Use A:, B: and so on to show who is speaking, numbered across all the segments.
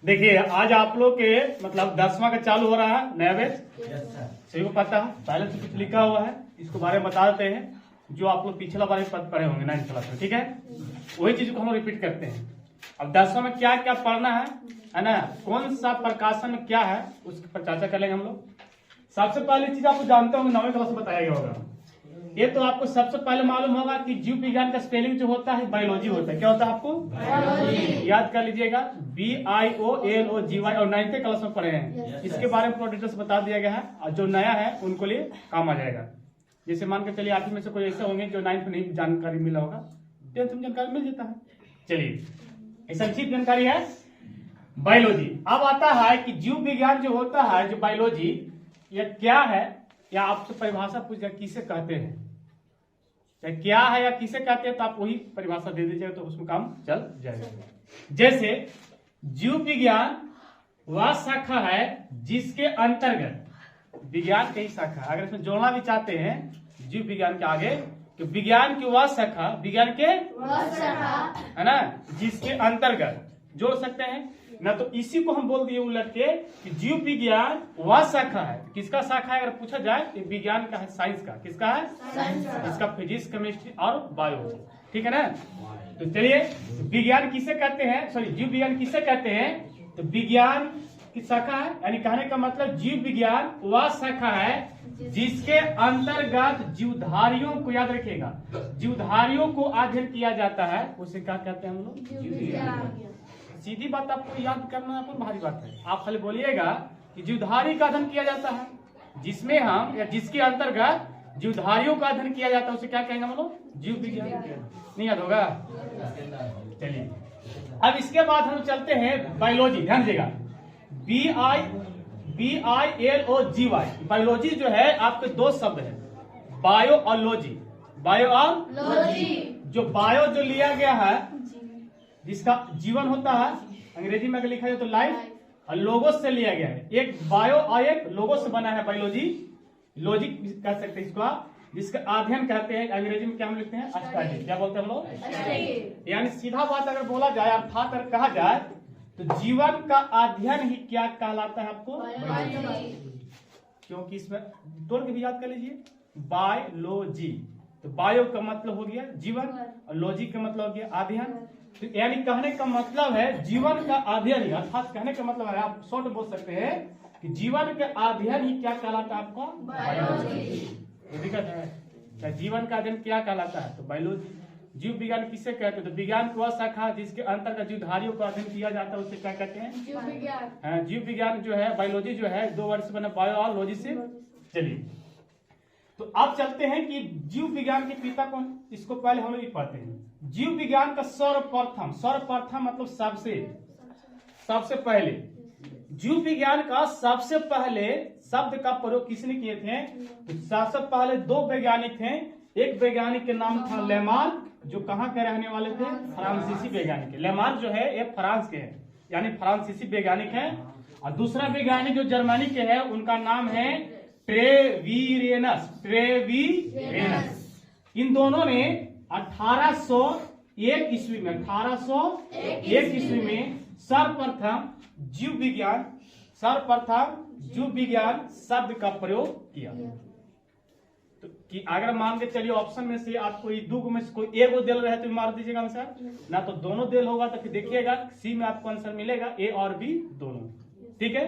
A: देखिए आज आप लोग के मतलब 10वां का चालू हो रहा है नया बैच। सभी को पता है, पहले से कुछ लिखा हुआ है, इसको बारे में बता देते हैं जो आप लोग पिछला बार पद पढ़े होंगे 9th क्लास में। ठीक है, वही चीज को हम लोग रिपीट करते हैं। अब 10वां में क्या क्या पढ़ना है ना, कौन सा प्रकाशन में क्या है उसके पर चर्चा कर लेंगे हम लोग। सबसे पहली चीज आपको जानते होंगे 9वीं क्लास में बताया गया होगा, ये तो आपको सबसे पहले मालूम होगा कि जीव विज्ञान का स्पेलिंग जो होता है बायोलॉजी होता है। क्या होता है आपको? बायोलॉजी। याद कर लीजिएगा, BIOLOGY और 9th क्लास में पढ़े हैं। इसके बारे में पूरा डिटेल्स बता दिया गया है और जो नया है उनको लिए काम आ जाएगा। जैसे मान के चलिए आप में से कोई ऐसे होंगे जो 9th में नहीं जानकारी मिला होगा, 10th में जानकारी मिल जाता है। चलिए, ऐसा संक्षिप्त जानकारी है बायोलॉजी। अब आता है कि जीव विज्ञान जो होता है, जो बायोलॉजी, यह क्या है या आपसे परिभाषा पूछ जाए किसे कहते हैं, चाहे क्या है या किसे कहते हैं, तो आप वही परिभाषा दे दीजिएगा तो उसमें काम चल जाएगा। जैसे जीव विज्ञान वह शाखा है जिसके अंतर्गत विज्ञान की शाखा, अगर इसमें जोड़ना भी चाहते हैं जीव विज्ञान के आगे कि विज्ञान की वह शाखा, विज्ञान के वह शाखा है ना, जिसके अंतर्गत जोड़ सकते हैं ना। तो इसी को हम बोल दिए उलट के कि जीव विज्ञान वह शाखा है। किसका शाखा है अगर पूछा जाए तो विज्ञान का है, साइंस का। किसका है? साइंस का। इसका फिजिक्स, केमिस्ट्री और बायो। ठीक है ना। तो चलिए, विज्ञान किसे कहते हैं, सॉरी जीव विज्ञान किसे कहते हैं, तो विज्ञान की शाखा है, यानी कहने का मतलब जीव विज्ञान वह शाखा है जिसके अंतर्गत जीवधारियों को, याद रखिएगा, जीवधारियों को अध्ययन किया जाता है, उसे क्या कहते हैं हम लोग? जीव विज्ञान। सीधी बात आपको याद करना कोई भारी बात है। आप खाली बोलिएगा कि जीवधारी का अध्ययन किया जाता है, जिसमें हम या जिसके अंतर्गत जीवधारियों का अध्ययन किया जाता है, उसे क्या कहेंगे हम लोग? जीव विज्ञान। नहीं याद होगा? चलिए, अब इसके बाद हम चलते हैं बायोलॉजी। ध्यान दीजिएगा, BIOLOGY। बायोलॉजी जो है आपके दो शब्द है, बायो और लॉजी। बायो और लॉजी। जो बायो जो लिया गया है जिसका जीवन होता है, अंग्रेजी में अगर लिखा जाए तो लाइफ, और लोगोस से लिया गया है। एक बायो और एक लोगोस से बना है बायोलॉजी। लॉजिक कह सकते हैं इसको आप, जिसका अध्ययन कहते हैं, अंग्रेजी में क्या हम लिखते हैं? स्टडी। क्या बोलते हैं हम लोग? यानी सीधा बात अगर बोला जाए, अर्थात अगर कहा जाए तो जीवन का अध्ययन ही क्या कहलाता है आपको? बायोलॉजी। क्योंकि इसमें तोड़ के भी याद कर लीजिए, बायोलॉजी। तो बायो का मतलब हो गया जीवन और लॉजी का मतलब हो गया अध्ययन। तो यानी कहने का मतलब है जीवन का अध्ययन ही, अर्थात कहने का मतलब है, आप शॉर्ट बोल सकते हैं कि जीवन के अध्ययन ही क्या कहलाता है आपको? बायोलॉजी। दिक्कत है क्या? जीवन का अध्ययन क्या कहलाता है? तो बायोलॉजी। जीव विज्ञान किसे कहते हैं? तो विज्ञान की वह शाखा जिसके अंतर्गत जीवधारियों का अध्ययन किया जाता है, उसे क्या कहते हैं? जीव विज्ञान। जीव विज्ञान जो है, बायोलॉजी जो है, दो वर्ड से बना, बायो और लॉजी से। चलिए, तो अब चलते हैं कि जीव विज्ञान के पिता कौन, इसको पहले हम लोग पढ़ते हैं। जीव विज्ञान का सर्वप्रथम, सर्वप्रथम मतलब सबसे पहले, जीव विज्ञान का सबसे पहले शब्द का प्रयोग किसने किए थे? तो सबसे पहले दो वैज्ञानिक थे। एक वैज्ञानिक के नाम था लेमार्क, जो कहाँ के रहने वाले थे? फ्रांसीसी वैज्ञानिक। लेमार्क जो है ये फ्रांस के हैं, यानी फ्रांसीसी वैज्ञानिक है। और दूसरा वैज्ञानिक जो जर्मनी के है, उनका नाम है ट्रेवीरेनस। इन दोनों ने 1801 ईस्वी में, 1801 ईस्वी में सर्वप्रथम जीव विज्ञान शब्द का प्रयोग किया। तो कि अगर मान के चलिए ऑप्शन में से आपको दो में से कोई एक दिल रहे तो मार दीजिएगा आंसर, ना तो दोनों दिल होगा तो फिर देखिएगा सी में आपको आंसर मिलेगा, ए और बी दोनों। ठीक है,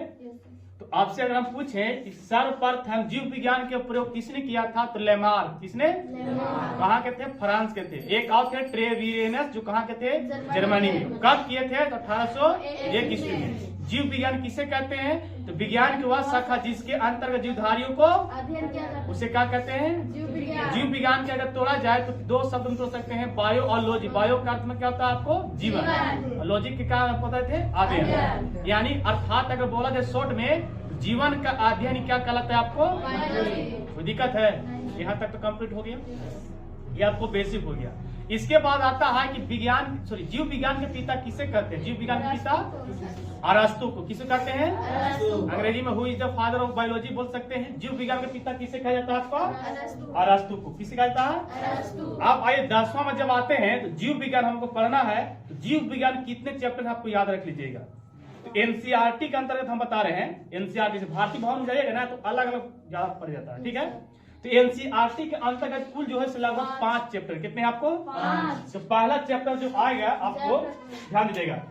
A: तो आपसे अगर हम पूछें कि सर्वप्रथम जीव विज्ञान के प्रयोग किसने किया था, तो लेमार्क। किसने? कहाँ के थे? फ्रांस के थे। एक और थे ट्रेवीरेनस, जो कहाँ के थे? जर्मनी में। कब किए थे? तो 1801 ईस्वी में। जीव विज्ञान किसे कहते हैं? तो विज्ञान की वह शाखा जिसके अंतर्गत जीवधारियों को अध्ययन किया जाता है, उसे क्या कहते हैं? जीव विज्ञान के अगर तोड़ा जाए तो दो शब्द में तोड़ सकते हैं, बायो और लॉजी। बायो का अर्थ में क्या होता है आपको? जीवन। और लॉजिक के क्या पता थे? अध्ययन। यानी अर्थात अगर बोला जाए शॉर्ट में, जीवन का अध्ययन क्या कहलाता है आपको? कोई दिक्कत है? यहाँ तक तो कंप्लीट हो गया, ये आपको बेसिक हो गया। इसके बाद आता है कि जीव विज्ञान के पिता किसे कहते हैं? जीव विज्ञान के पिता अरस्तु को। किसे कहते हैं? अंग्रेजी में who is the father of biology बोल सकते हैं। जीव विज्ञान के पिता किसे कहा जाता है आपको? अरस्तु को। किसे कहता है? आप आइए 10वां में जब आते हैं तो जीव विज्ञान हमको पढ़ना है। तो जीव विज्ञान कितने चैप्टर आपको याद रख लीजिएगा। तो एनसीईआरटी के अंतर्गत हम बता रहे हैं, एनसीईआरटी से भारतीय भवन में जाइएगा ना तो अलग अलग ज्यादा पड़ जाता है, ठीक है। तो एनसीईआरटी के अंतर्गत कुल जो है लगभग 5 चैप्टर, कितने हैं आपको? 5। तो पहला चैप्टर जो आएगा आपको ध्यान दीजिएगा,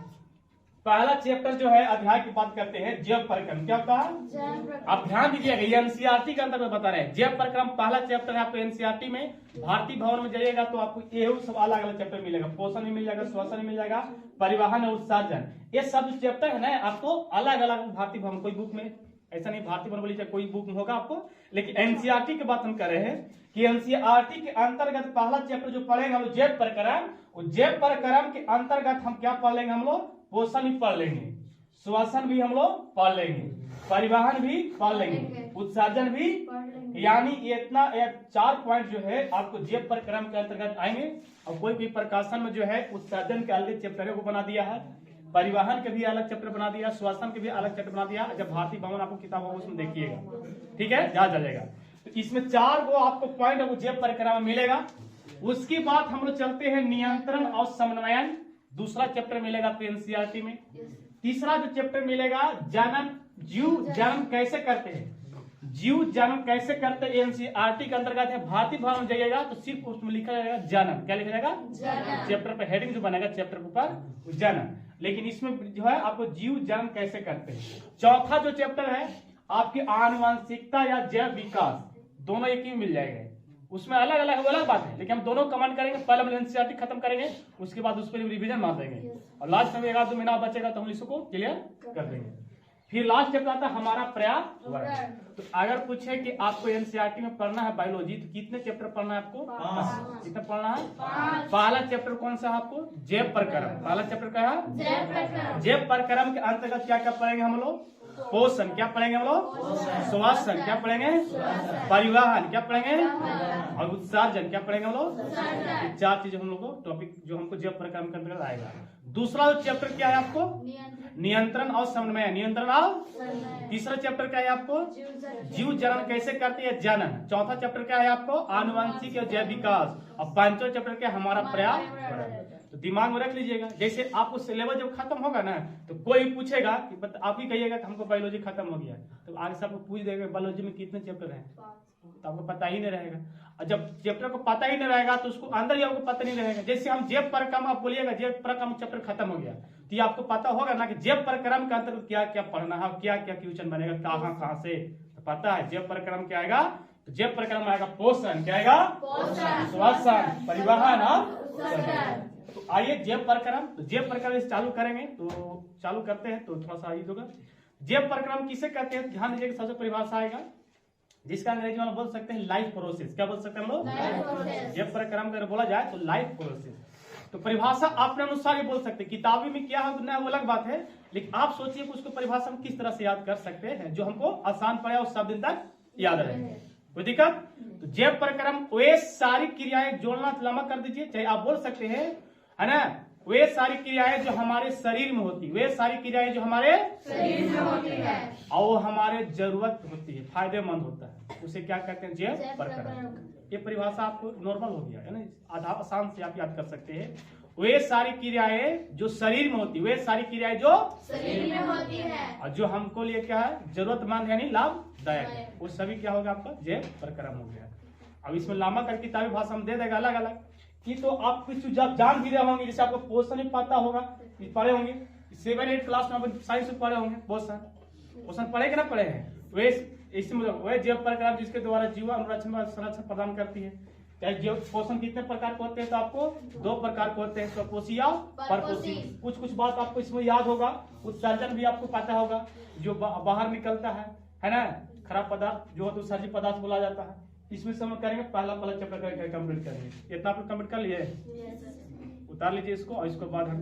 A: पहला चैप्टर जो है अध्याय की बात करते हैं जैव परिक्रम। क्या होता है? आप ध्यान दीजिएगा, ये एनसीईआरटी के अंतर्गत बता रहे हैं। जैव परिक्रम पहला चैप्टर है आपको एनसीईआरटी में। भारतीय भवन में जाइएगा तो आपको ये सब अलग अलग चैप्टर मिलेगा, पोषण भी मिल जाएगा, श्वसन भी मिल जाएगा, परिवहन और उत्सर्जन, ये सब जो चैप्टर है ना आपको अलग अलग भारतीय भवन, कोई बुक में ऐसा नहीं भारतीय भवन बोली चाहे कोई बुक में होगा आपको, लेकिन एनसीईआरटी की बात हम कर रहे हैं कि एनसीईआरटी के अंतर्गत पहला चैप्टर जो पढ़ेंगे हम लोग जैव परिक्रम, और जैव परिक्रम के अंतर्गत हम क्या पढ़ लेंगे? हम लोग पोषण भी पढ़ लेंगे, श्वसन भी हम लोग पढ़ लेंगे, परिवहन भी पढ़ लेंगे, उत्सर्जन भी, यानी इतना 4 पॉइंट जो है आपको जैव परिक्रम के अंतर्गत आएंगे। और कोई प्रकाशन में जो है उत्सर्जन के अलग चैप्टर को बना दिया है, परिवहन के भी अलग चैप्टर बना दिया, श्वसन के भी अलग चैप्टर बना दिया। जब भारतीय भवन आपको किताब होगा उसमें देखिएगा, ठीक है, याद आ जाएगा। तो इसमें 4 गो आपको पॉइंट आपको जैव परिक्रम में मिलेगा। उसके बाद हम लोग चलते हैं नियंत्रण और समन्वयन, दूसरा चैप्टर मिलेगा आपको एनसीईआरटी में। तीसरा जो चैप्टर मिलेगा जनन, जीव जन्म कैसे करते हैं, जीव जन्म कैसे करते हैं, एनसीईआरटी के अंतर्गत है। भारतीय भवन में जाइएगा तो सिर्फ उसमें लिखा जाएगा जनन, क्या लिखा जाएगा? चैप्टर पर हेडिंग जो बनेगा चैप्टर के ऊपर जनन, लेकिन इसमें जो है आपको जीव जन्म कैसे करते हैं। चौथा जो चैप्टर है आपकी आनुवंशिकता या जैव विकास, दोनों एक ही मिल जाएगा, उसमें अलग अलग बात है, लेकिन हम दोनों कमेंट करेंगे। पहले हम एनसीईआरटी खत्म करेंगे, उसके बाद उस पर रिवीजन मार देंगे, और लास्ट में 1-2 महीना बचेगा तो हम इसको क्लियर कर देंगे। फिर लास्ट चैप्टर आता है हमारा पर्यावरण। तो अगर पूछे कि आपको एनसीईआरटी में पढ़ना है बायोलॉजी तो कितने चैप्टर पढ़ना है आपको? 5। कितना पढ़ना है? 5। पहला चैप्टर कौन सा है आपको? जैव परिक्रम। पहला चैप्टर क्या है? जैव परिक्रम के अंतर्गत क्या क्या पढ़ेंगे हम लोग? पोषण क्या पढ़ेंगे हम लोग? श्वसन क्या पढ़ेंगे? परिवहन क्या पढ़ेंगे? और उत्सर्जन क्या पढ़ेंगे हम लोग? 4 चीज हम लोग को टॉपिक जो हमको जैव परिक्रम के अंतर्गत आएगा। दूसरा चैप्टर क्या है आपको? नियंत्रण और समन्वय, नियंत्रण और। तीसरा चैप्टर क्या है आपको? जीव जन्म कैसे करते हैं, जनन। चौथा चैप्टर क्या है आपको? आनुवंशिक और जैव विकास। और 5वां चैप्टर क्या है? हमारा पर्यावरण। तो दिमाग में रख लीजिएगा, जैसे आपको सिलेबस जब खत्म होगा ना तो कोई पूछेगा कि आप ही कहिएगा कि हमको बायोलॉजी खत्म हो गया, तो आगे सबको पूछ देगा बायोलॉजी में कितने चैप्टर हैं, तो आपको पता ही नहीं रहेगा। और जब चैप्टर को पता ही नहीं रहेगा तो उसको अंदर ही आपको पता नहीं रहेगा। जैसे हम जैव परिक्रम, आप बोलिएगा जैव परिक्रम चैप्टर खत्म हो गया तो ये आपको पता होगा ना कि जैव परिक्रम के अंतर्गत क्या क्या पढ़ना है, क्या क्या क्वेश्चन बनेगा, कहाँ से, तो पता है जैव परिक्रम क्या आएगा? तो जैव परिक्रम आएगा पोषण, क्या आएगा? श्वसन, परिवहन और। तो आइए जैव परिक्रम, तो जैव परिक्रम चालू करेंगे, तो चालू करते हैं तो थोड़ा सा होगा। जैव परिक्रम किसे कहते हैं? ध्यान दीजिएगा, सबसे परिभाषा आएगा जिसका अंग्रेजी में बोल सकते हैं लाइफ प्रोसेस। क्या बोल सकते हैं हम लोग? जैव परिक्रम अगर बोला जाए तो लाइफ प्रोसेस। तो परिभाषा अपने अनुसार ही बोल सकते हैं, किताबी में क्या है ना वो अलग बात है, लेकिन आप सोचिए कि उसको परिभाषा हम किस तरह से याद कर सकते हैं जो हमको आसान पड़े और सब दिन तक याद रहे, कोई दिक्कत? तो जैव परिक्रम वे सारी क्रियाएं, जोड़ना लंबा कर दीजिए, चाहे आप बोल सकते हैं, है ना, वे सारी क्रियाएं जो हमारे शरीर में होती है, वे सारी क्रियाएं जो हमारे शरीर में होती है और वो हमारे जरूरत होती है, फायदेमंद होता है, उसे क्या कहते हैं? जैव परिक्रम। ये परिभाषा आपको नॉर्मल हो गया है ना, आधा आसान से आप याद कर सकते हैं। वे सारी क्रियाएं जो शरीर में होती है, वे सारी क्रियाएं जो शरीर में होती है और जो हमको लिए क्या है? जरूरतमंद यानी लाभदायक, वो सभी क्या होगा? आपका जैव परिक्रम हो गया। अब इसमें लामा कर किताबी भाषा हम दे देगा अलग अलग कि, तो आप कुछ जान भी रहे होंगे, जैसे आपको पोषण भी पता होगा, पढ़े होंगे 7-8 क्लास में आप साइंस में पढ़े होंगे, पोषण पढ़े कि ना पढ़े हैं? वे इसमें वह जैव परिक्रम जिसके द्वारा जीवन अनुरक्षण व संरक्षण प्रदान करती है। जैव पोषण कितने प्रकार के होते हैं? तो आपको 2 प्रकार के होते हैं, स्वपोषी या परपोषी। कुछ बात आपको इसमें याद होगा। उत्सर्जन भी आपको पता होगा, जो बाहर निकलता है ना, खराब पदार्थ जो होता है उत्सर्जित पदार्थ बोला जाता है। इसमें से हम करेंगे पहला चैप्टर कंप्लीट करेंगे। इतना आप कंप्लीट कर लिए, उतार लीजिए इसको और इसके बाद हम